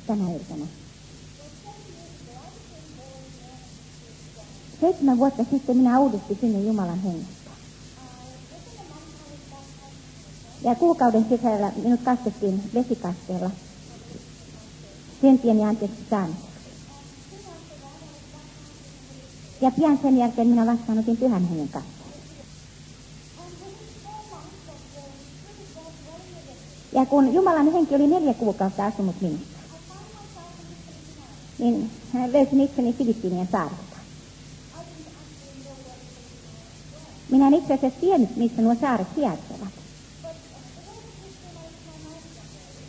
tänä iltana? 7 vuotta sitten minä uudistin sinne Jumalan hengestä. Ja kuukauden sisällä minut kastettiin vesikasteella syntien ja anteeksi saamiseksi. Ja pian sen jälkeen minä vastaanotin Pyhän Hengen kasteen. Ja kun Jumalan henki oli 4 kuukautta asunut minussa, niin hän löysin itseni Filippiinien saarelta. Minä en itse asiassa tiennyt, missä nuo saaret sijaitsevat.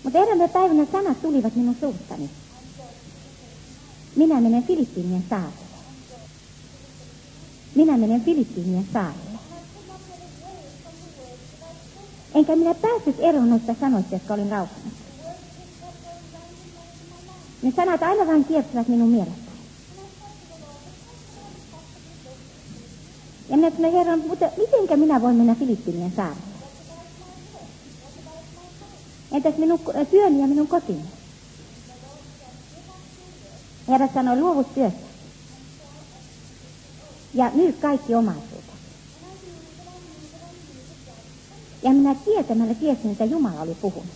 Mutta eräänä päivänä sanat tulivat minun suustani. Minä menen Filippiinien saarelle. Minä menen Filippiinien saarelle. Enkä minä päässyt eroon noista sanoista, jotka olin lausunut. Ne sanat aina vain kiertävät minun mielestäni. Ja minä sanoin, Herra, mutta mitenkä minä voin mennä Filippiinien saarelle? Entäs minun työni ja minun kotini? Herra sanoi, luovu työstä. Ja myy kaikki omaisuutesi. Ja minä tietämällä tiesin, että Jumala oli puhunut.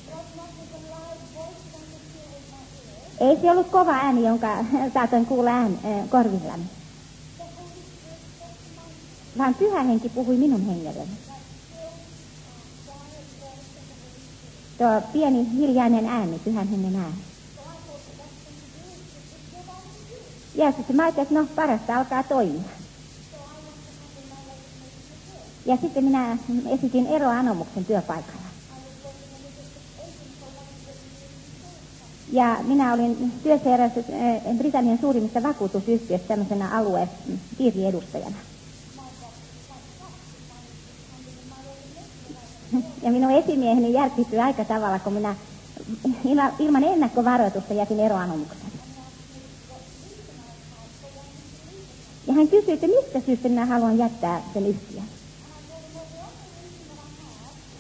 Ei se ollut kova ääni, jonka saatoin kuulla korvillani. Vaan Pyhä Henki puhui minun hengelleni. Tuo pieni hiljainen ääni, Pyhän Hengen ääni. Ja sitten mä ajattelin, että no parasta alkaa toimia. Ja sitten minä esitin eroanomuksen työpaikalla. Ja minä olin työssä erässä Britannian suurimmissa vakuutusyhtiössä tämmöisenä piiriedustajana. Ja minun esimieheni järkyttyi aika tavalla, kun minä ilman ennakkovaroitusta jätin eroanomuksen. Ja hän kysyi, että mistä syystä minä haluan jättää sen yhtiön.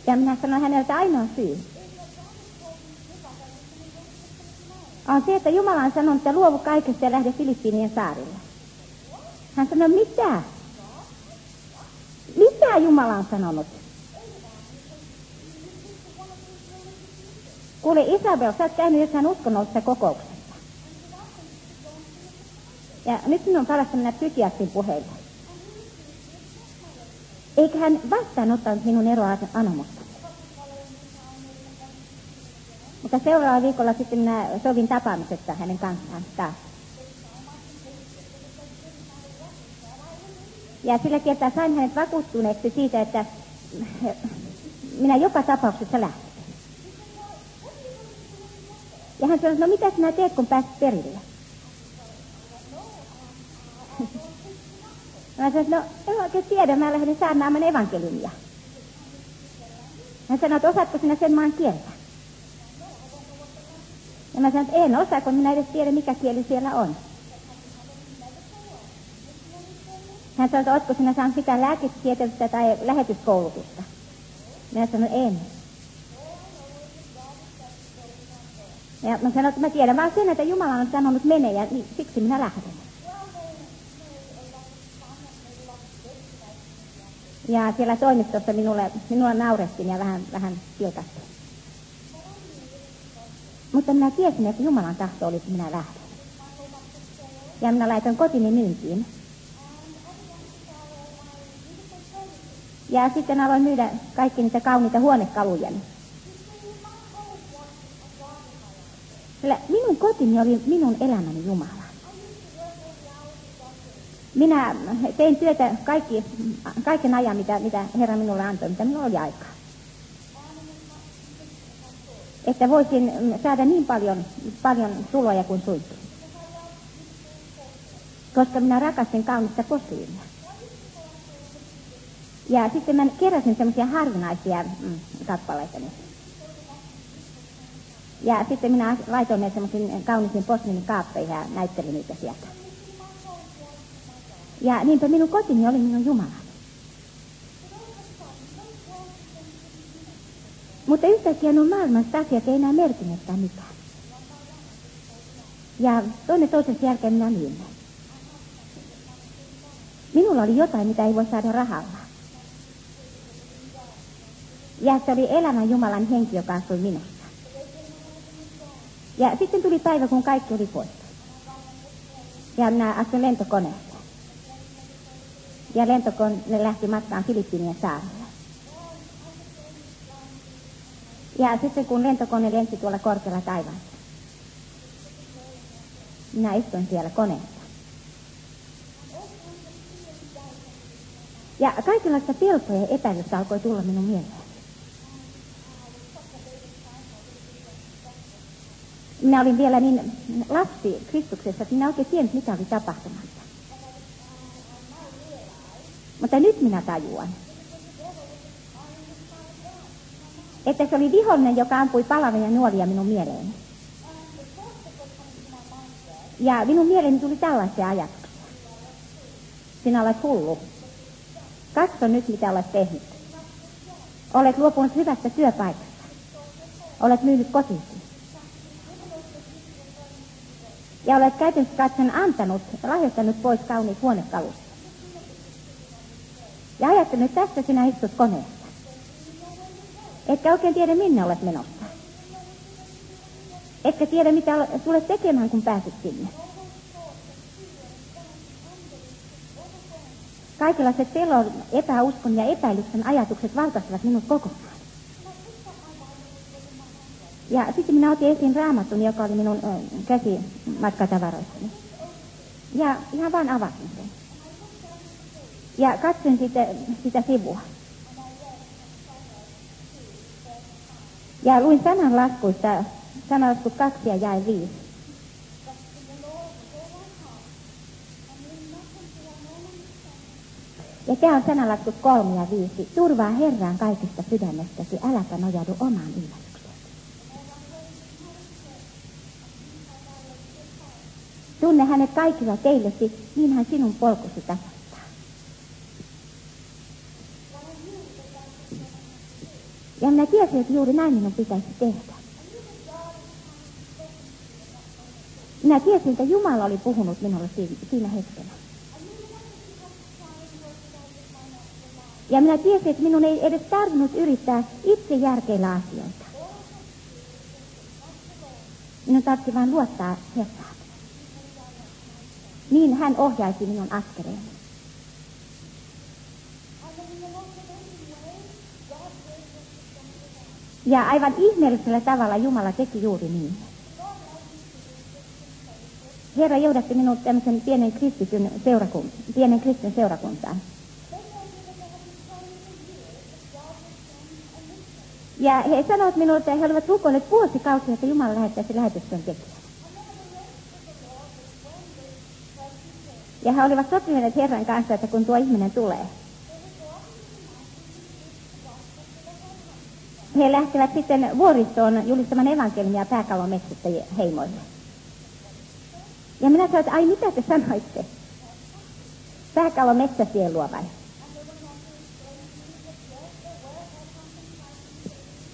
Ja minä sanoin häneltä ainoa syy on se, että Jumala on sanonut, että luovu kaikesta ja lähde Filippiinien saarille. Hän sanoi, mitä? Mitä Jumala on sanonut? Kuule Isabel, sä oot käynyt jossain uskonnollisessa kokouksessa. Ja nyt minun on parasta mennä psykiatrin puheille. Eikä hän vastaanottanut minun eroanomusta. Mutta seuraavalla viikolla sitten minä sovin tapaamisesta hänen kanssaan taas. Ja sillä kertaa sain hänet vakuuttuneeksi siitä, että minä joka tapauksessa lähten. Ja hän sanoi, no mitä sinä teet, kun pääset perille? Mä sanoin, no en oikein tiedä, mä lähden saarnaamaan evankeliumia. Hän sanoi, että osaatko sinä sen maan kieltä? Ja mä sanoin, että en osaa, kun minä edes tiedä, mikä kieli siellä on. Hän sanoi, että ootko sinä saanut sitä lääketieteellistä tai lähetyskoulutusta? Minä sanoin, en. Ja mä sanoin, että mä tiedän vaan sen, että Jumala on sanonut mene ja niin, siksi minä lähden. Ja siellä toimistossa minulla naurettiin ja vähän pilkattiin. Mutta minä tiesin, että Jumalan tahto oli, että minä lähden. Ja minä laitoin kotini myyntiin. Ja sitten aloin myydä kaikki niitä kauniita huonekalujani. Sillä minun kotini oli minun elämäni Jumala. Minä tein työtä kaiken ajan, mitä Herra minulle antoi, mitä minulla oli aikaa. Että voisin saada niin paljon tuloja kuin suinkin. Koska minä rakastin kaunista posliinia. Ja sitten mä keräsin semmoisia harvinaisia kappaleita. Ja sitten minä laitoin ne semmoisiin kaunisiin posliinikaappeihin ja näyttelin niitä sieltä. Ja niinpä minun kotini oli minun Jumalani. Mutta yhtäkkiä nuo maailmasta asiat ei enää merkinnäkään mitään. Ja toinen toisensa jälkeen minä myin ne. Minulla oli jotain, mitä ei voi saada rahalla. Ja se oli elämän Jumalan henki, joka asui minussa. Ja sitten tuli päivä, kun kaikki oli pois. Ja minä asuin lentokoneessa. Ja lentokone lähti matkaan Filippiinien saarelle. Ja sitten kun lentokone lensi tuolla korkealla taivaassa, minä istuin siellä koneessa. Ja kaikenlaista pelkoa ja epäilystä alkoi tulla minun mieleen. Minä olin vielä niin lapsi Kristuksessa, että minä oikein tiennyt, mitä oli tapahtumassa. Mutta nyt minä tajuan, että se oli vihollinen, joka ampui palavia nuolia minun mieleeni. Ja minun mieleeni tuli tällaisia ajatuksia. Sinä olet hullu. Katso nyt, mitä olet tehnyt. Olet luopunut hyvästä työpaikasta. Olet myynyt kotisi. Ja olet käytännössä katson lahjoittanut pois kauniit huonekalut. Ja ajattelut, että tässä sinä istut koneessa. Etkä oikein tiedä, minne olet menossa. Etkä tiedä, mitä tulet tekemään, kun pääset sinne. Kaikenlaiset pelon, epäuskon ja epäilyksen ajatukset valtasivat minut kokonaan. Ja sitten minä otin esiin Raamatun, joka oli minun käsimatkatavaroissani. Ja ihan vaan avasin sen. Ja katsoin sitä sivua. Ja luin sananlaskuista, sananlaskut 2 ja jae 5. Ja tämä on sananlaskut 3 ja 5. Turvaa Herraan kaikista sydämestäsi, äläkä nojaudu omaan ilmaiseksi. Tunne hänet kaikilla teillesi, niin hän sinun polkusi tasoittaa. Ja minä tiesin, että juuri näin minun pitäisi tehdä. Minä tiesin, että Jumala oli puhunut minulle siinä hetkellä. Ja minä tiesin, että minun ei edes tarvinnut yrittää itse järkeillä asioita. Minun tarvitsi vain luottaa Herraan. Niin hän ohjaisi minun askeleeni. Ja aivan ihmeellisellä tavalla Jumala teki juuri niin. Herra johdatti minut tämmöisen pienen kristityn seurakuntaan. Ja he sanoivat minulle, että he olivat rukoilleet vuosikausia, että Jumala lähettäisi lähetystyön tekijän. Ja he olivat sopineet Herran kanssa, että kun tuo ihminen tulee, he lähtevät sitten vuoristoon julistamaan evankeliumia Pääkallon metsästäjien heimoille. Ja minä sanoin, että ai mitä te sanoitte? Pääkallon metsästäjien luo vai?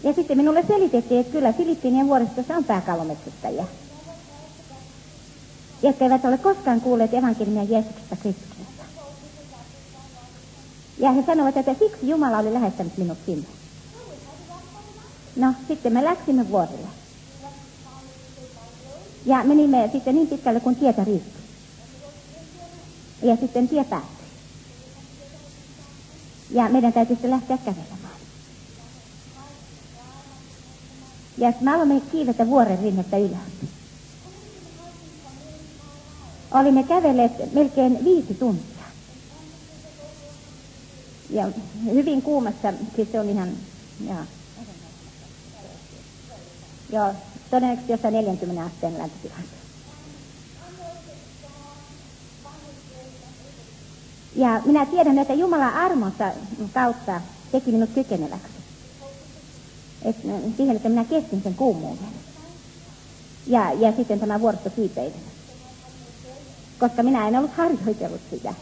Ja sitten minulle selitettiin, että kyllä Filippiinien vuoristossa on Pääkallon metsästäjiä, jotka eivät ole koskaan kuulleet evankeliumia Jeesuksesta Kristuksesta. Ja he sanovat, että siksi Jumala oli lähettänyt minut sinne. No, sitten me läksimme vuorille. Ja menimme sitten niin pitkälle, kun tietä riitti. Ja sitten tie päättyi. Ja meidän täytyy sitten lähteä kävelemään. Ja me aloimme kiivetä vuoren rinnettä ylös. Olimme kävelleet melkein 5 tuntia. Ja hyvin kuumassa, siis se on ihan, joo, todennäköisesti jossain 40 asteen lämpötilassa. Ja minä tiedän, että Jumalan armonsa kautta teki minut kykeneväksi. Siihen, että minä kestin sen kuumuuden. Ja sitten tämä vuoristokiipeily. Koska minä en ollut harjoitellut sitä.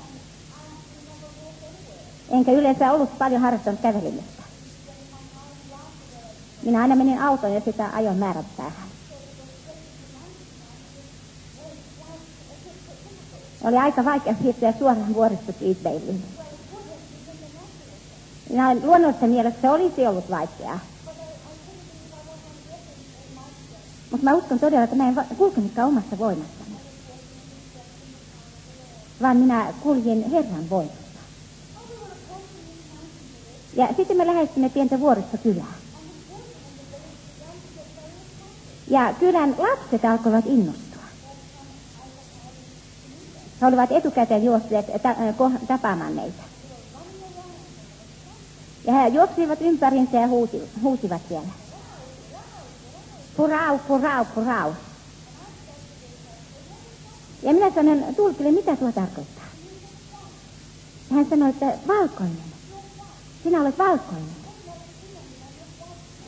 Enkä yleensä ollut paljon harrastanut kävelemistä. Minä aina menin autoon ja sitä ajoin määrät päähän. Oli aika vaikea siirtyä suoraan vuoristokiipeilyyn. Luonnollisessa mielessä se olisi ollut vaikeaa. Mutta mä uskon todella, että mä en kulkenutkaan omassa voimassani. Vaan minä kuljin Herran voimassa. Ja sitten me lähestymme pientä vuoristokylää. Ja kylän lapset alkoivat innostua. He olivat etukäteen juosseet tapaamaan meitä. Ja he juoksivat ympärinsä ja huusivat siellä. Purau, purau, purau. Ja minä sanoin tulkille, mitä tuo tarkoittaa. Ja hän sanoi, että valkoinen. Sinä olet valkoinen.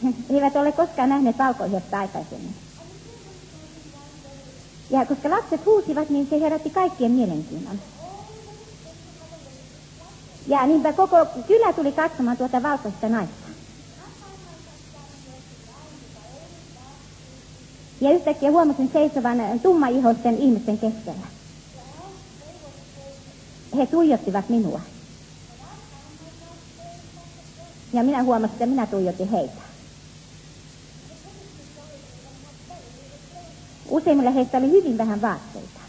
He eivät ole koskaan nähneet valkoisesta aikaisemmin. Ja koska lapset huusivat, niin se herätti kaikkien mielenkiinnon. Ja niinpä koko kylä tuli katsomaan tuota valkoista naista. Ja yhtäkkiä huomasin seisovan tummaihoisten ihmisten keskellä. He tuijottivat minua. Ja minä huomasin, että minä tuijotin heitä. Useimmilla heistä oli hyvin vähän vaatteita.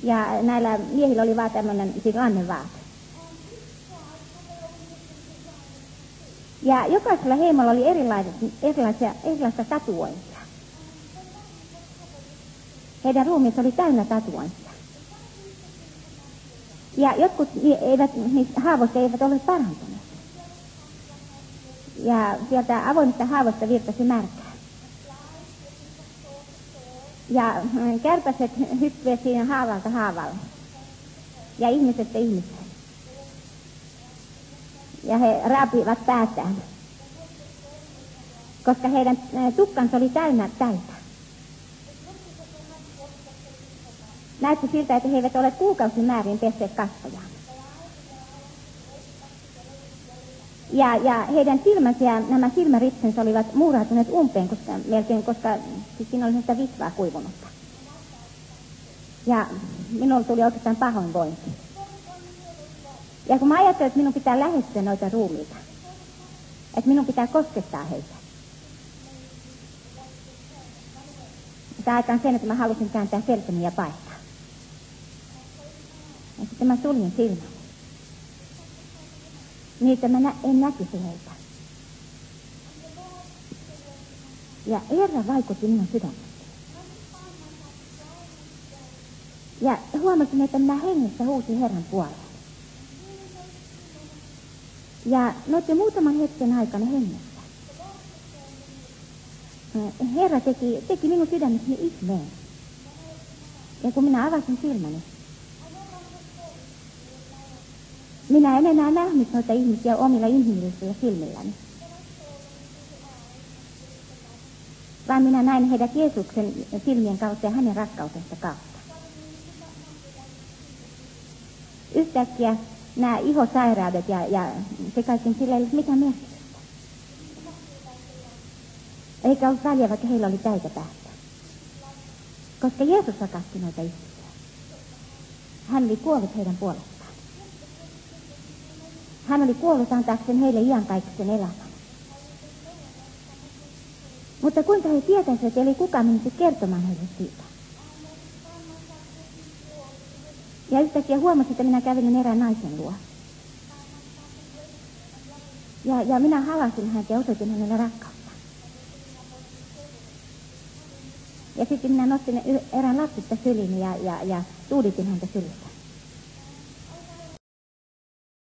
Ja näillä miehillä oli vaan tämmöinen lannevaate. Ja jokaisella heimolla oli erilaisia tatuointia. Heidän ruumiinsa oli täynnä tatuointia. Ja jotkut niistä haavoista eivät ole parantuneet. Ja sieltä avoimista haavoista virtasi märkää. Ja kärpäset hyppivät siinä haavalta haavalle. Ja ihmisestä ihmiseen. Ja he raapivat päätään. Koska heidän tukkansa oli täynnä täitä. Näytti siltä, että he eivät ole kuukausimäärin pesseet kasvojaan. Ja heidän silmänsä ja nämä silmäritsensä olivat muurautuneet umpeen, koska siis siinä oli sitä visvaa kuivunutta. Ja minulle tuli oikeastaan pahoinvointi. Ja kun mä ajattelin, että minun pitää lähestyä noita ruumiita, että minun pitää koskettaa heitä. Sitä aikaan sen, että mä halusin kääntää selkäni ja paikkaa. Ja sitten mä suljin silmäni. Niin, että mä en näkisi heitä. Ja Herra vaikutti minun sydämessäni. Ja huomasin, että minä hengessä huusin Herran puoleen. Ja noiden muutaman hetken aikana hengessä Herra teki minun sydämessäni ihmeen. Ja kun minä avasin silmäni, minä en enää nähnyt noita ihmisiä omilla inhimillisillä silmilläni. Vaan minä näin heidät Jeesuksen silmien kautta ja hänen rakkautensa kautta. Yhtäkkiä nämä ihosairaudet ja se kaiken sillä ei ollut mitään merkitystä. Eikä ollut väliä, vaikka heillä oli täytä päästä. Koska Jeesus rakasti noita ihmisiä. Hän oli kuollut heidän puolestaan. Hän oli kuollut antaakseen heille iankaikkisen elämän. Mutta kuinka he tietäisivät, että ei kukaan menisi kertomaan heille siitä. Ja yhtäkkiä huomasin, että minä kävelin erään naisen luo. Ja minä halasin häntä ja osoitin hänelle rakkautta. Ja sitten minä nostin erään lapsista syliini ja tuuditin häntä sylissä.